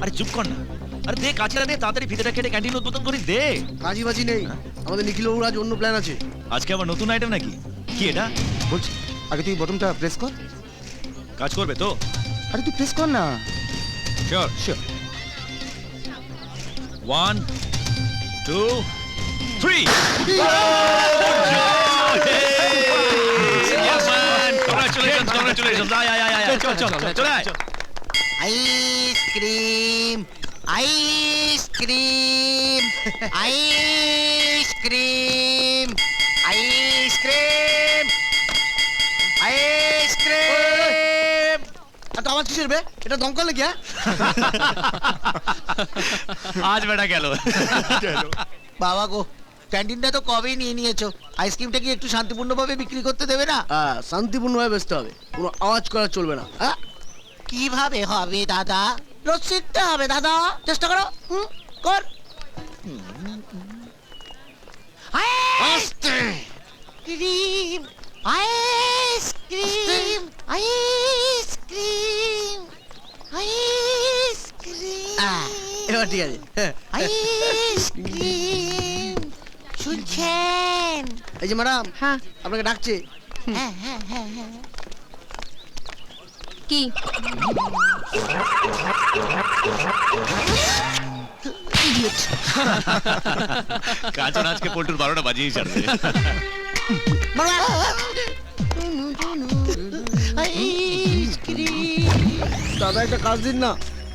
আরে চুপ কর না। আরে দে কাজটা দে, তাড়াতাড়ি ভিতরে কেটে ক্যান্টিন উদ্বোধন করি দে। কাজী বাজি নেই, আমাদের নিখিল বাবুর আজ অন্য প্ল্যান আছে। আজকে আবার নতুন আইটেম নাকি? কি এটা? বলছি আগে তুই বটনটা প্রেস কর। কাজ করবে তো? আরে তুই প্রেস কর না। Sure sure. 1 2 3 Yes man, congratulations. আয় চল আয়। Ice cream ice cream ice cream ice cream ice cream. আর তো আওয়াজ কিসের বে? এটা দমকল নাকি? আজ বেটা গেল। বাবা গো, ক্যান্টিনটা তো কবেই নিয়ে নিয়েছো, আইসক্রিমটা কি একটু শান্তিপূর্ণভাবে বিক্রি করতে দেবে না? হ্যাঁ, শান্তিপূর্ণভাবে বেচতে হবে, কোনো আওয়াজ করা চলবে না। হ্যাঁ, কিভাবে হবে দাদা? রোজ শিখতে হবে দাদা, চেষ্টা করো। কর। Ice cream ice cream ice cream ice cream. এবার ঠিক আছে। হ্যাঁ। আইসক্রিম শুনছেন? এই যে ম্যাডাম, হ্যাঁ আপনাকে ডাকছে। হ্যাঁ হ্যাঁ হ্যাঁ হ্যাঁ। কি কাঁচন আজকে পল্টুর 12টা বাজিয়েই ছাড়বে। দাদা একটা কাজ দিন না।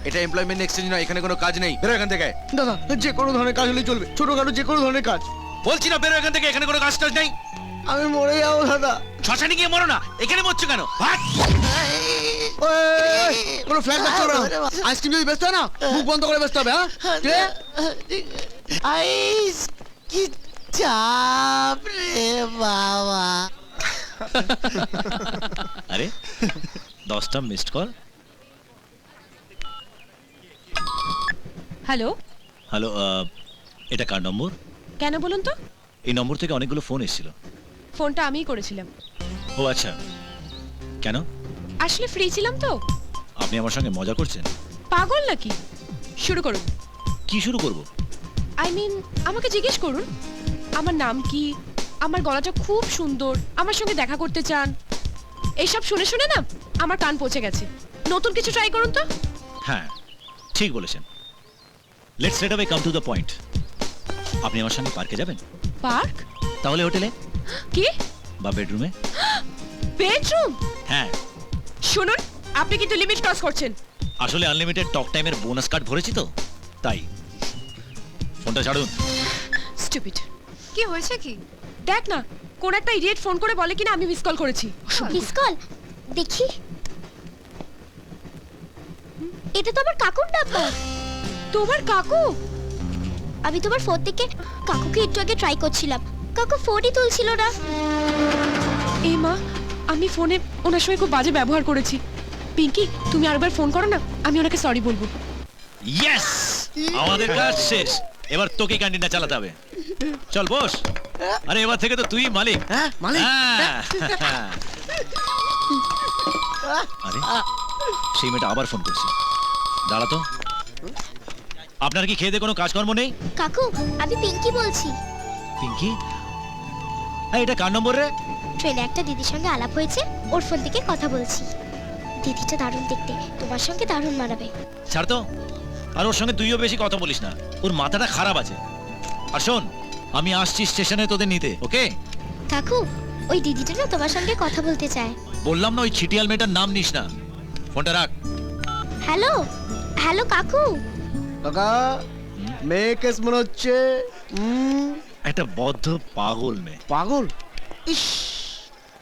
এটা এমপ্লয়মেন্ট এক্সচেঞ্জ না, এখানে কোনো কাজ নেই। বেরো এখান থেকে। দাদা যে কোনো ধরনের কাজ হলেই চলবে, ছোটখাটো যে কোনো ধরনের কাজ। বলছি না বেরো এখান থেকে, এখানে কোনো কাজ টাজ নেই। আমি মরে যাবো দাদা। শ্মশানে গিয়ে মরো না, এখানে মরছো কেন? ভাগ! ওই, কোনো ফ্ল্যাগ বেচতে হবে না। আইসক্রিম যদি বেচতে হয় না, মুখ বন্ধ করে বেচতে হবে। হ্যাঁ, ঠিক আছে? আইস কি চাপ রে বাবা। আরে 10টা মিসড কল। হ্যালো, হ্যালো, এটা কার নম্বর? কেন বলুন তো? এই নম্বর থেকে অনেকগুলো ফোন এসেছিল। ফোনটা আমিই করেছিলাম। ও আচ্ছা, কেন? আসলে ফ্রি ছিলাম তো। আপনি আমার সঙ্গে মজা করছেন? পাগল নাকি? শুরু করুন। কি শুরু করব? আই মিন আমাকে জিজ্ঞেস করুন আমার নাম কি, আমার গলাটা খুব সুন্দর, আমার সঙ্গে দেখা করতে চান। এইসব শুনে শুনে না আমার কান পচে গেছে। নতুন কিছু ট্রাই করুন তো। হ্যাঁ, ঠিক বলেছেন। Let's straight away come to the point. আপনি আমার সঙ্গে পার্কে যাবেন? পার্ক? তাহলে হোটেলে কি? বা বেডরুমে? বেডরুম? হ্যাঁ। শুনুন, আপনি কিন্তু লিমিট ক্রস করছেন। আসলে আনলিমিটেড টক টাইমের বোনাস কার্ড ভরেছি তো, তাই। ফোনটা ছাড়ুন। স্টুপিড। কি হয়েছে কি? দেখ না, কোন একটা ইডিয়েট ফোন করে বলে কিনা আমি মিস কল করেছি। মিস কল দেখি, এটা তো আমার কাকুর নাম্বার। তোমার কাকু? আমি তোমার ফোন থেকে কাকুকে একটু আগে ট্রাই করছিলাম, কাকু ফোনই তুলছিল না। এই মা, আমি ফোনে ওনার সঙ্গে খুব বাজে ব্যবহার করেছি। পিঙ্কি, তুমি আরেকবার ফোন করো না, আমি ওনাকে সরি বলবো। ইয়েস, আমাদের কাজ শেষ। এবার তোকে ক্যান্টিনটা চালাতে হবে। চল বস। আরে এবার থেকে তো তুই মালিক। হ্যাঁ, মালিক। হ্যাঁ। আরে সেই মেয়েটা আবার ফোন করছে। দাঁড়া তো। আপনার কি খেয়ে দিয়ে কোনো কাজকর্ম নেই? কাকু, আমি পিঙ্কি বলছি। পিঙ্কি? হ্যাঁ, এটা কার নম্বর রে? ট্রেনে একটা দিদির সঙ্গে আলাপ হয়েছে, ওর ফোন থেকে কথা বলছি। দিদিটা দারুণ দেখতে, তোমার সঙ্গে দারুণ মানাবে। ছাড় তো। আর ওর সঙ্গে তুইও বেশি কথা বলিস না, ওর মাথাটা খারাপ আছে। আর শোন, আমি আসছি স্টেশনে তোদের নিতে, ওকে? কাকু, ওই দিদিটা না তোমার সঙ্গে কথা বলতে চায়। বললাম না ওই ছিটিয়াল মেয়েটার নাম নিস না। ফোনটা রাখ। হ্যালো, হ্যালো কাকু। কাকা, মেয়ে কেস মনে হচ্ছে। একটা বদ্ধ পাগল মেয়ে। পাগল? ইস,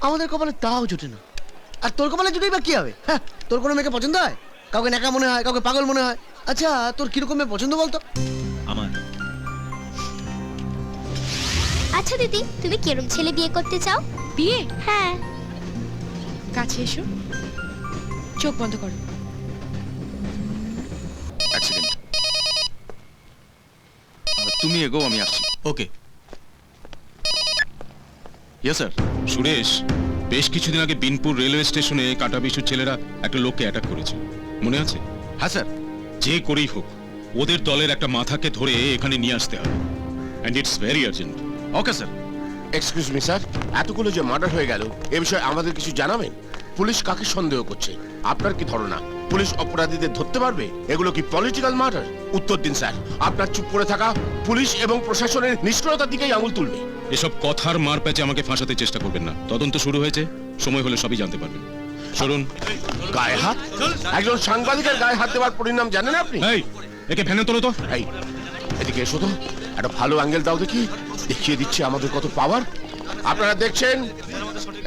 আমাদের কপালে তাও জুটে না। আর তোর কপালে জুটেই বা কি হবে? হ্যাঁ, তোর কোনো মেয়েকে পছন্দ হয়? কাউকে ন্যাকা মনে হয়, কাউকে পাগল মনে হয়। আচ্ছা, তোর কিরকম মেয়ে পছন্দ বলতো? আমার আচ্ছা দিদি, তুমি কিরকম ছেলে বিয়ে করতে চাও? বিয়ে? হ্যাঁ। কাছে এসো, চোখ বন্ধ করো। এক সেকেন্ড। তুমি এগো, আমি আসছি। ওকে। Yes sir. সুরেশ, বেশ কিছুদিন আগে বিনপুর রেলওয়ে স্টেশনে কাটা বিশুর ছেলেরা একটা লোককে অ্যাটাক করেছিল, মনে আছে? হ্যাঁ স্যার, যে করেই হোক ওদের দলের একটা মাথাকে ধরে এখানে নিয়ে আসতে হবে and it's very urgent. Okay sir. Excuse me sir, এতগুলো যে মার্ডার হয়ে গেল এ বিষয়ে আমাদের কিছু জানাবেন? পুলিশ কাকে সন্দেহ করছে? আপনার কি ধারণা পুলিশ অপরাধীদের ধরতে পারবে? এগুলো কি পলিটিক্যাল মার্ডার? উত্তর দিন স্যার। আপনার চুপ করে থাকা পুলিশ এবং প্রশাসনের নিষ্ক্রিয়তার দিকেই আঙুল তুলবে। এসব কথার মার প্যাচে আমাকে ফাঁসাতে চেষ্টা করবেন না। তদন্ত শুরু হয়েছে, সময় হলে সবই জানতে পারবেন। সরুন। গায়ে হাত? একজন সাংবাদিকের গায়ে হাত দেওয়ার পরিণাম জানেন আপনি? এই, একে ভ্যানে তোলো তো। এই, এদিকে এসো তো, একটা ভালো অ্যাঙ্গেল দাও দেখি, দেখিয়ে দিচ্ছে আমাদের কত পাওয়ার। আপনারা দেখছেন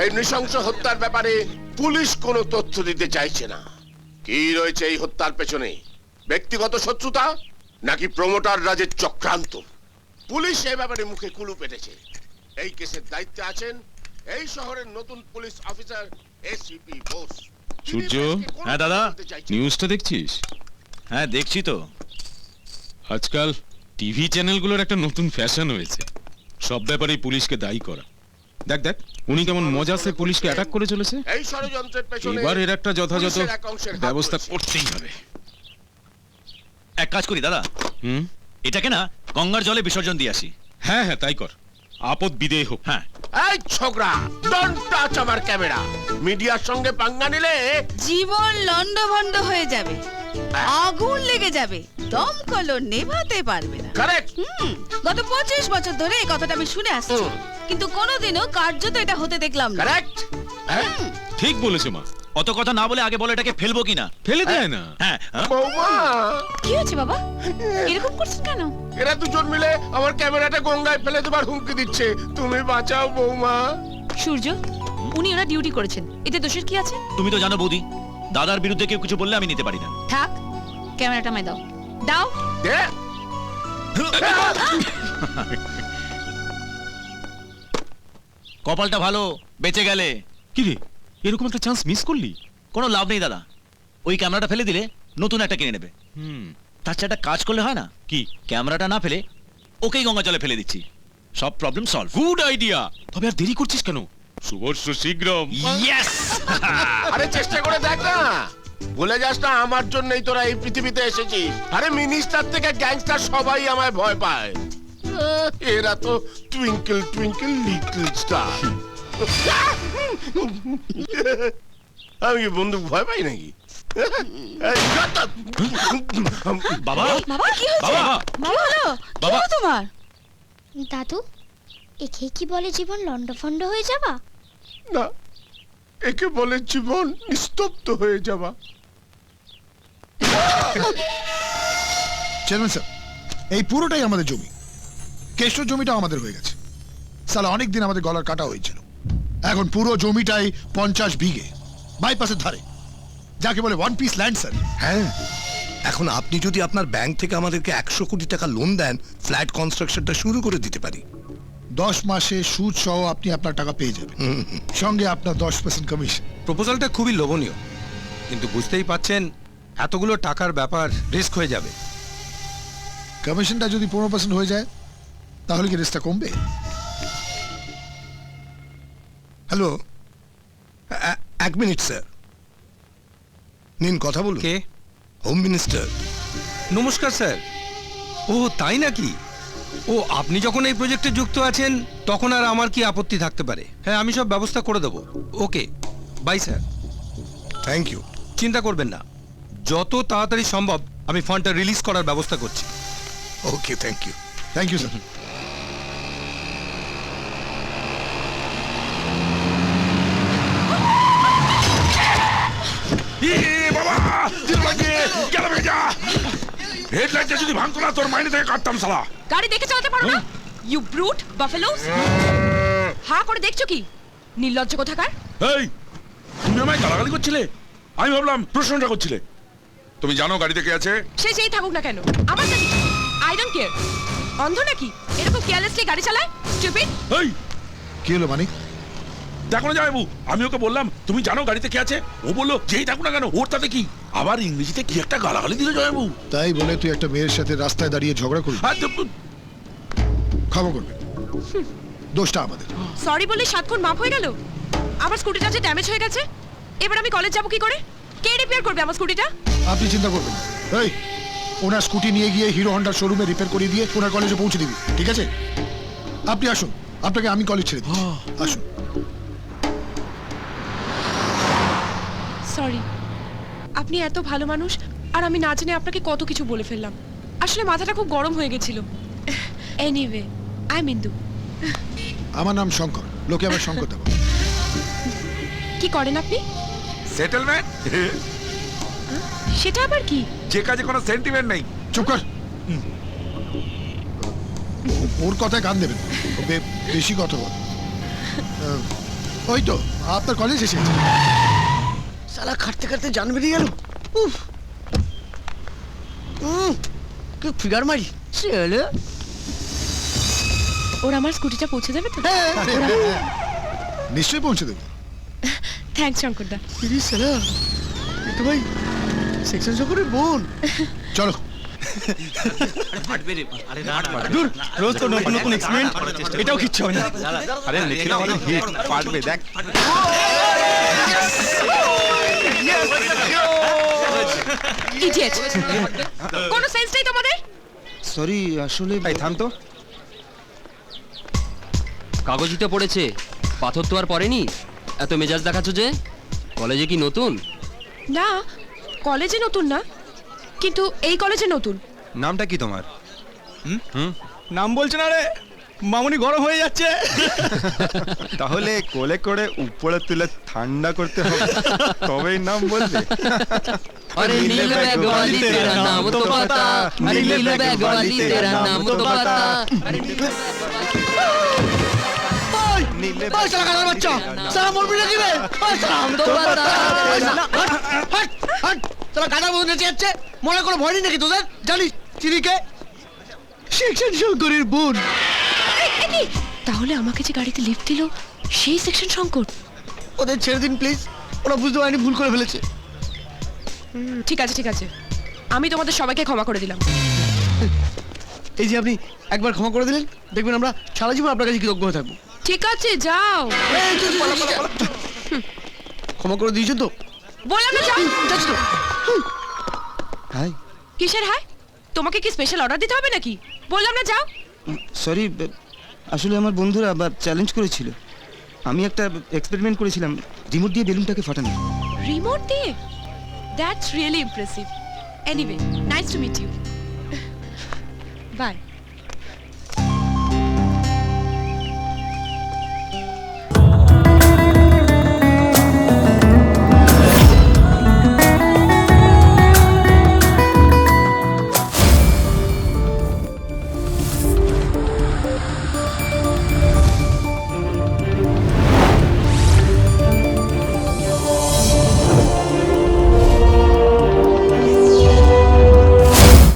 এই নৃশংস হত্যার ব্যাপারে পুলিশ কোনো তথ্য দিতে চাইছে না। কি রয়েছে এই হত্যার পেছনে? ব্যক্তিগত শত্রুতা নাকি প্রমোটার রাজের চক্রান্ত? পুলিশ এই ব্যাপারে মুখে কুলু পেটেছে। এই কেসের দায়িত্বে আছেন এই শহরের নতুন পুলিশ অফিসার এসিপি বোস। সূর্য। হ্যাঁ দাদা। নিউজটা দেখছিস? হ্যাঁ দেখছি তো। আজকাল টিভি চ্যানেলগুলোর একটা নতুন ফ্যাশন হয়েছে, সব ব্যাপারেই পুলিশকে দায়ী করা। দেখ দেখ, উনি কেমন মজাসে পুলিশকে অ্যাটাক করে চলেছে। এই ষড়যন্ত্রের পেছনে এবার এর একটা যথাযথ পুলিশের এক অংশের হাত ব্যবস্থা রয়েছে। করতেই হবে। এক কাজ করি দাদা, হুম, এটাকে না গঙ্গার জলে বিসর্জন দিয়ে আসি। হ্যাঁ হ্যাঁ তাই কর, আপদ বিদেয় হোক। হ্যাঁ। এই ছোকরা, ডোন্ট টাচ আমার ক্যামেরা। মিডিয়ার সঙ্গে পাঙ্গা নিলে জীবন লন্ডভন্ড হয়ে যাবে, আগুন লেগে যাবে, দমকলও নেভাতে পারবে না। কারেক্ট। গত 25 বছর ধরে এই কথাটা আমি শুনে আসছি, কিন্তু কোনোদিনও কার্যত এটা হতে দেখলাম না। কারেক্ট। ঠিক বলেছে মা। অত কথা না বলে আগে বলে এটাকে ফেলবো কিনা। ফেলে দেয় না। হ্যাঁ হ্যাঁ। বৌমা, কি হয়েছে বাবা, এরকম করছেন কেন? এরা দুজন মিলে আমার ক্যামেরাটা গঙ্গায় ফেলে দেবার হুমকি দিচ্ছে। তুমি বাঁচাও বৌমা। সূর্য, উনি ওরা ডিউটি করেছেন, এতে দোষের কি আছে? তুমি তো জানো বৌদি, দাদার বিরুদ্ধে কেউ কিছু বললে আমি নিতে পারি না। থাক, ক্যামেরাটা আমায় দাও। দাও। দে। কপালটা ভালো, বেঁচে গেলে। কি রে, এরকম একটা চান্স মিস করলি? কোনো লাভ নেই দাদা, ওই ক্যামেরাটা ফেলে দিলে নতুন একটা কিনে নেবে। হুম, তার চেয়ে একটা কাজ করলে হয় না? কি? ক্যামেরাটা না ফেলে ওকেই গঙ্গা জলে ফেলে দিচ্ছি, সব প্রবলেম সলভ। Good idea. তবে আর দেরি করছিস কেন? শুভস্য শীঘ্রম। ইয়েস। আরে চেষ্টা করে দেখ না, ভুলে যাস না আমার জন্যই তোরা এই পৃথিবীতে এসেছিস। আরে মিনিস্টার থেকে গ্যাংস্টার সবাই আমায় ভয় পায়। এরা তো টুইঙ্কল টুইঙ্কল লিটল স্টার। আমি কি বন্ধু ভয় পাই নাকি? বাবা বাবা কি হয়েছে? বাবা কি হলো? কি বাবা। হলো তোমার? দাদু, একে কি বলে জীবন লন্ডভন্ড হয়ে যাওয়া? না, একে বলে জীবন নিস্তব্ধ হয়ে যাওয়া। চেয়ারম্যান স্যার, এই পুরোটাই আমাদের জমি। কেষ্টর জমিটা আমাদের হয়ে গেছে। সালা অনেক দিন আমাদের গলার কাটা হয়েছিল। এখন পুরো জমিটাই 50 বিঘে বাইপাসের ধারে, যাকে বলে ওয়ান পিস ল্যান্ড স্যার। হ্যাঁ, এখন আপনি যদি আপনার ব্যাংক থেকে আমাদেরকে 100 কোটি টাকা লোন দেন, ফ্ল্যাট কনস্ট্রাকশনটা শুরু করে দিতে পারি। 10 মাসে সুদ সহ আপনি আপনার টাকা পেয়ে যাবেন, সঙ্গে আপনার 10% কমিশন। প্রপোজালটা খুবই লোভনীয়, কিন্তু বুঝতেই পাচ্ছেন এতগুলো টাকার ব্যাপার রিস্ক হয়ে যাবে। কমিশনটা যদি 15% হয়ে যায় তাহলে কি রিস্কটা কমবে? হ্যালো, 1 মিনিট স্যার, নিন কথা বলুন। কে? Home minister. নমস্কার স্যার। ও তাই নাকি? ও, আপনি যখন এই প্রজেক্টে যুক্ত আছেন তখন আর আমার কি আপত্তি থাকতে পারে? হ্যাঁ, আমি সব ব্যবস্থা করে দেবো। Okay, bye sir. Thank you. চিন্তা করবেন না, যত তাড়াতাড়ি সম্ভব আমি ফান্ডটা রিলিজ করার ব্যবস্থা করছি। Okay, thank you. Thank you sir. হেডলাইটটা যদি ভাঙতো না তোর মাইনে থেকে কাটতাম শালা। গাড়ি দেখে চালাতে পারো না? You brute buffaloes. হা করে দেখছো কি? নির্লজ্জ কোথাকার। এই, তুমি আমায় গালাগালি করছিলে? আমি ভাবলাম প্রশ্নটা করছিলে। তুমি জানো গাড়িতে কে আছে? সে যেই থাকুক না কেন, আমার কাছে আই ডোন্ট কেয়ার। অন্ধ নাকি এরকম কেয়ারলেসলি গাড়ি চালায়? স্টুপিড। এই, কি হলো মানিক? দেখো না যাইবু, আমি ওকে বললাম তুমি জানো গাড়িতে কে আছে? ও বললো যেই থাকুক না কেন, ওর তাতে কি? আবার ইংরেজিতে কি একটা গালাগালি দিল জয়বু। তাই বলে তুই একটা মেয়ের সাথে রাস্তায় দাঁড়িয়ে ঝগড়া করবি? ক্ষমা করবে, দোষটা আমাদের। সরি বলে 7 খুন মাফ হয়ে গেল? আমার স্কুটিটা যে ড্যামেজ হয়ে গেছে, এবার আমি কলেজ যাব কি করে? কে রিপেয়ার করবে আমার স্কুটিটা? আপনি চিন্তা করবেন না। এই, ওনার স্কুটি নিয়ে গিয়ে হিরো হন্ডার শোরুমে রিপেয়ার করিয়ে দিয়ে ওনার কলেজে পৌঁছে দিবি, ঠিক আছে? আপনি আসুন, আপনাকে আমি কলেজ ছেড়ে দিচ্ছি। আসুন। সরি, আপনি এত ভালো মানুষ আর আমি না জেনে আপনাকে কত কিছু বলে ফেললাম। আসলে মাথাটা খুব গরম হয়ে গেছিল। এনিওয়ে, আই এম ইন্দু। আমার নাম শঙ্কর, লোকে আমার শঙ্কর দেব। কি করেন আপনি? সেটেলমেন্ট? সেটা আবার কি? যে কাজে কোনো সেন্টিমেন্ট নেই। চুপ কর। ওর কথায় গান দেবেন, ও বেশি কথা বল। ওই তো আপনার কলেজ এসে গেছে। সালা খাটতে খাটতে জান বেরিয়ে গেল। উফ, কি ফিগার মারি ছেলে। ওর আমার স্কুটিটা পৌঁছে দেবে তো? নিশ্চয়ই পৌঁছে দেবো। থ্যাঙ্কস শঙ্করদা। সালা তো ভাই সেকশন শঙ্করের বোন। চলো। দূর, রোজ তো নতুন নতুন এক্সপেরিমেন্ট, এটাও কিচ্ছু হবে না। আরে নিখিল আমাদের হিট পারবে, দেখ। ইডিয়েট! কোনো সেন্স নেই তোমাদের? সরি, আসলে এই থাম তো। কাগজই তো পড়েছে, পাথর তো আর পড়েনি। এত মেজাজ দেখাচ্ছ যে? কলেজে কি নতুন? না, কলেজে নতুন না, কিন্তু এই কলেজে নতুন। নামটা কি তোমার? নাম বলছে না রে, মামুনি গরম হয়ে যাচ্ছে। তাহলে কোলে করে উপরে তুলে ঠান্ডা করতে হবে, তবেই নাম বলবে। अरे नील बैग वाली तेरा नाम तो पता, अरे नील बैग वाली तेरा नाम तो पता, अरे नील बैग ওই শালা কানার বাচ্চা, শালা মরবি নাকি রে? ওই শালা नाम तो पता। হাট হাট, শালা কানার মতো নেচে যাচ্ছে। মনে করে ভয় নেই নাকি তোদের? জানিস চিনিকে সেকশন শঙ্করের বোন। তাহলে আমাকে যে গাড়িতে লিফট দিল সেই সেকশন শঙ্কর। ওদের ছেড়ে দিন প্লিজ, ওরা বুঝতে পারেনি ভুল করে ফেলেছে। ঠিক আছে ঠিক আছে, আমি তোমাদের সবাইকে ক্ষমা করে দিলাম। এই যে আপনি একবার ক্ষমা করে দিলেন, দেখবেন আমরা সারা জীবন আপনার কাছে কৃতজ্ঞ হয়ে থাকবো। ঠিক আছে যাও। ক্ষমা করে দিয়েছেন তো? বললাম না যাও। যাচ্ছি তো। হাই, কিসের হাই? তোমাকে কি স্পেশাল অর্ডার দিতে হবে নাকি? বললাম না যাও। সরি, আসলে আমার বন্ধুরা আবার চ্যালেঞ্জ করেছিল। আমি একটা এক্সপেরিমেন্ট করেছিলাম রিমোট দিয়ে বেলুনটাকে ফাটানো। রিমোট দিয়ে? That's really impressive. Anyway, nice to meet you. By.